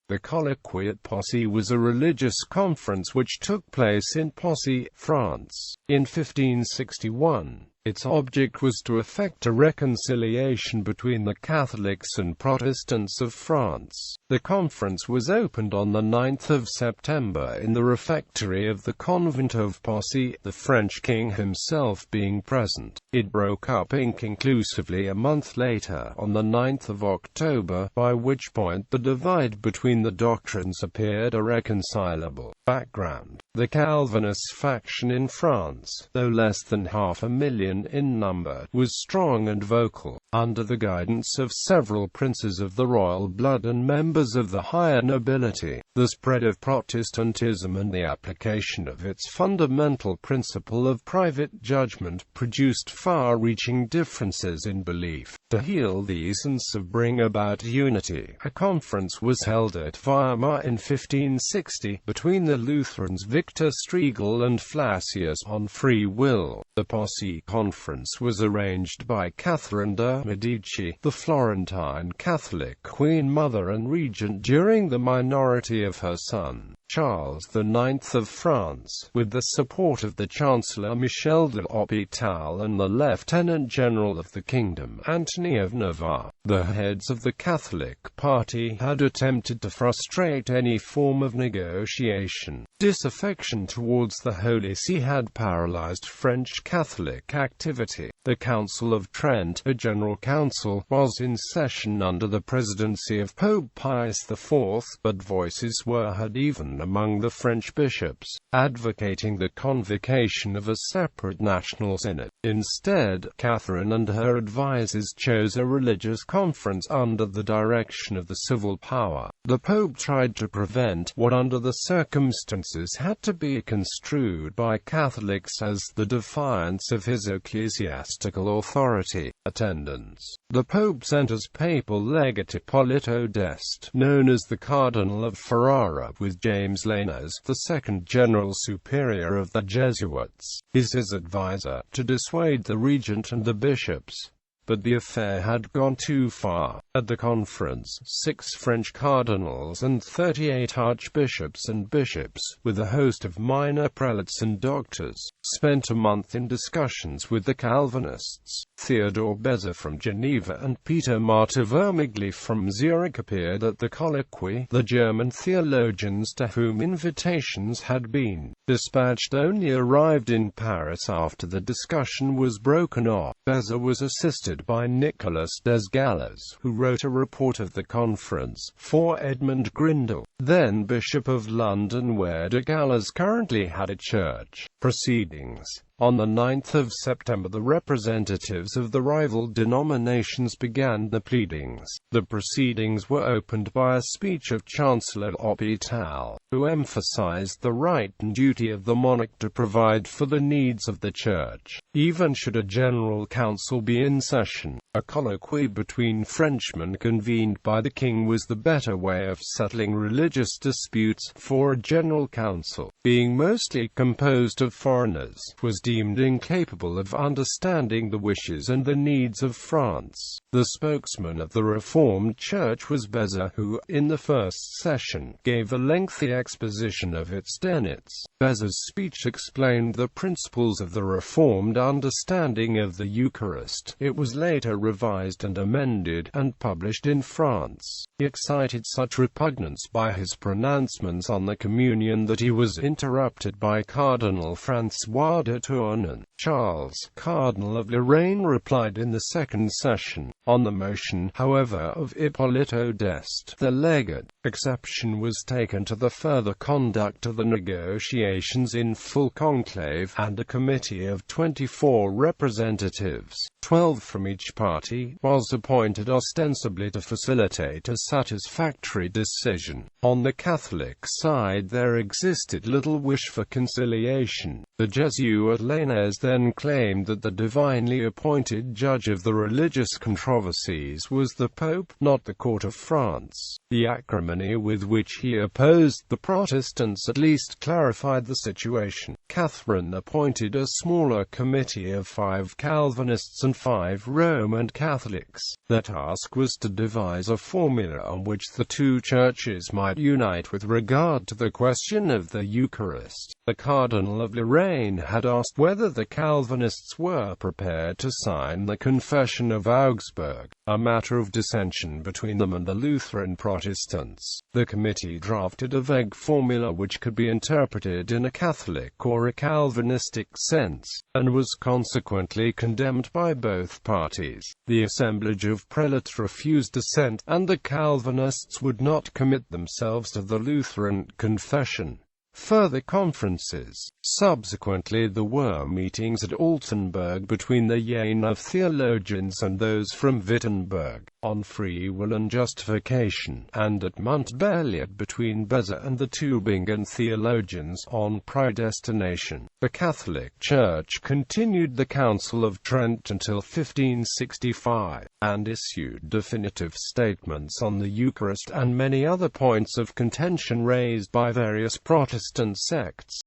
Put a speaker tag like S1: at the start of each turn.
S1: The Colloquy at Poissy was a religious conference which took place in Poissy, France, in 1561. Its object was to effect a reconciliation between the Catholics and Protestants of France. The conference was opened on the 9th of September in the refectory of the convent of Poissy, the French king himself being present. It broke up inconclusively a month later, on the 9th of October, by which point the divide between the doctrines appeared irreconcilable. Background: the Calvinist faction in France, though less than 500,000 in number, was strong and vocal. Under the guidance of several princes of the royal blood and members of the higher nobility, the spread of Protestantism and the application of its fundamental principle of private judgment produced far-reaching differences in belief. To heal these and so bring about unity, a conference was held at Weimar in 1560, between the Lutherans Victor Striegel and Flacius, on free will. The Poissy Conference was arranged by Catherine de' Medici, the Florentine Catholic Queen Mother and Regent during the minority of her son, Charles IX of France, with the support of the Chancellor Michel de l'Hôpital and the Lieutenant General of the Kingdom, Antony of Navarre. The heads of the Catholic party had attempted to frustrate any form of negotiation. Disaffection towards the Holy See had paralyzed French Catholic activity. The Council of Trent, a general council, was in session under the presidency of Pope Pius IV, but voices were heard even among the French bishops, advocating the convocation of a separate national synod. Instead, Catherine and her advisers chose a religious conference under the direction of the civil power. The Pope tried to prevent what under the circumstances had to be construed by Catholics as the defiance of his ecclesiastical authority. Attendance: the Pope sent as papal legate Ippolito d'Este, known as the Cardinal of Ferrara, with James Lainez, the second General Superior of the Jesuits, his advisor, to dissuade the regent and the bishops. But the affair had gone too far. At the conference, 6 French cardinals and 38 archbishops and bishops, with a host of minor prelates and doctors, spent a month in discussions with the Calvinists. Theodore Beza from Geneva and Peter Martyr Vermigli from Zurich appeared at the colloquy. The German theologians to whom invitations had been dispatched only arrived in Paris after the discussion was broken off. Beza was assisted by Nicolas Desgalles, who wrote a report of the conference for Edmund Grindal, then Bishop of London, where de Galles currently had a church. Proceedings: on the 9th of September, the representatives of the rival denominations began the pleadings. The proceedings were opened by a speech of Chancellor L'Hôpital, who emphasized the right and duty of the monarch to provide for the needs of the Church, even should a general council be in session. A colloquy between Frenchmen convened by the king was the better way of settling religious disputes, for a general council, being mostly composed of foreigners, was deemed incapable of understanding the wishes and the needs of France. The spokesman of the Reformed Church was Beza, who, in the first session, gave a lengthy exposition of its tenets. Beza's speech explained the principles of the Reformed understanding of the Eucharist. It was later revised and amended, and published in France. He excited such repugnance by his pronouncements on the communion that he was interrupted by Cardinal François de Tournon. Charles, Cardinal of Lorraine, replied in the second session. On the motion, however, of Ippolito d'Este, the legate, exception was taken to the further conduct of the negotiations in full conclave, and a committee of 24 representatives, 12 from each party, was appointed ostensibly to facilitate a satisfactory decision. On the Catholic side there existed little wish for conciliation. The Jesuit Lainez then claimed that the divinely appointed judge of the religious controversies was the Pope, not the Court of France. The acrimony with which he opposed the The Protestants at least clarified the situation. Catherine appointed a smaller committee of 5 Calvinists and 5 Roman Catholics. Their task was to devise a formula on which the two churches might unite with regard to the question of the Eucharist. The Cardinal of Lorraine had asked whether the Calvinists were prepared to sign the Confession of Augsburg, a matter of dissension between them and the Lutheran Protestants. The committee drafted a vague formula which could be interpreted in a Catholic or a Calvinistic sense, and was consequently condemned by both parties. The assemblage of prelates refused assent, and the Calvinists would not commit themselves to the Lutheran confession. Further conferences. Subsequently there were meetings at Altenburg between the ISNI theologians and those from Wittenberg, on free will and justification, and at Montpellier between Beza and the Tübingen theologians, on predestination. The Catholic Church continued the Council of Trent until 1565, and issued definitive statements on the Eucharist and many other points of contention raised by various Protestant sects.